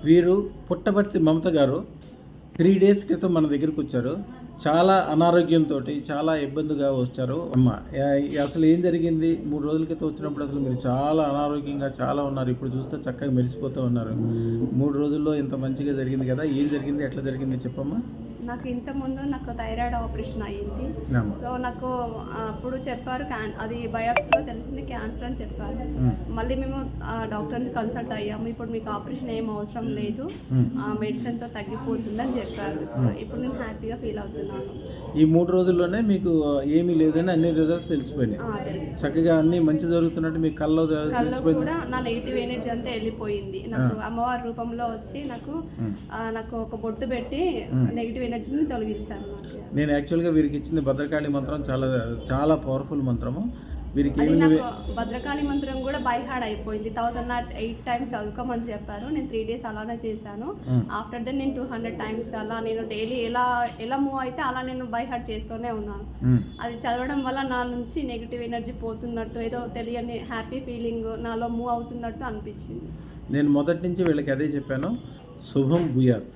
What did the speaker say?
వీరు పుట్టపర్తి మమత గారు 3 డేస్ క్రితం మన దగ్గరికి వచ్చారు. చాలా అనారోగ్యంతో చాలా ఇబ్బందిగా వచ్చారు. అమ్మ అసలు ఏం జరిగింది? 3 రోజుల క్రితం వచ్చినప్పుడు అసలు మీరు చాలా అనారోగ్యంగా చాలా ఉన్నారు. ఇప్పుడు చూస్తే చక్కగా మెరిసిపోతూ ఉన్నారు. 3 రోజుల్లో ఇంత మంచిగా జరిగింది కదా, ఏం జరిగింది, ఎట్లా జరిగింది చెప్పమ్మా? నాకు థైరాయిడ్ ఆపరేషన్ అయ్యింది. సో నాకు అప్పుడు చెప్పారు అది బయాప్సీలో తెలిసింది క్యాన్సర్ అని చెప్పారు. మళ్ళీ మేము డాక్టర్ని కన్సల్ట్ అయ్యాము. ఇప్పుడు మీకు ఆపరేషన్ ఏం అవసరం లేదు, మెడిసిన్తో తగ్గిపోతుందని చెప్పారు. ఇప్పుడు నేను హ్యాపీగా ఫీల్ అవుతున్నాను. ఈ 3 రోజుల్లోనే మీకు ఏమీ లేదని అన్ని రిజల్ట్స్ తెలిసిపోయినాయి. చక్కగా అన్ని మంచి జరుగుతున్నట్టు మీకు కల్లో తెలిసిపోయింది. కూడా నా నెగిటివ్ ఎనర్జీ అంతా వెళ్ళిపోయింది. నాకు అమ్మవారి రూపంలో వచ్చి నాకు ఒక బొట్టు పెట్టి నెగిటివ్ ఎనర్జీని తొలగించాను. నేను యాక్చువల్గా వీరికి ఇచ్చింది భద్రకాళి మంత్రం, చాలా చాలా పవర్ఫుల్ మంత్రము. వీరికి భద్రకాళి మంత్రం కూడా బై హార్డ్ అయిపోయింది. 1008 టైమ్స్ చదువుకోమని చెప్పారు. నేను 3 డేస్ అలానే చేశాను. ఆఫ్టర్ దెన్ నేను 200 టైమ్స్ అలా నేను డైలీ ఎలా మూవ్ అయితే అలా నేను బై హార్ట్ చేస్తూనే ఉన్నాను. అది చదవడం వల్ల నా నుంచి నెగిటివ్ ఎనర్జీ పోతున్నట్టు, ఏదో తెలియని హ్యాపీ ఫీలింగ్ నాలో మూవ్ అవుతున్నట్టు అనిపించింది. నేను మొదటి నుంచి వీళ్ళకి అదే చెప్పాను, శుభం భూయాత్.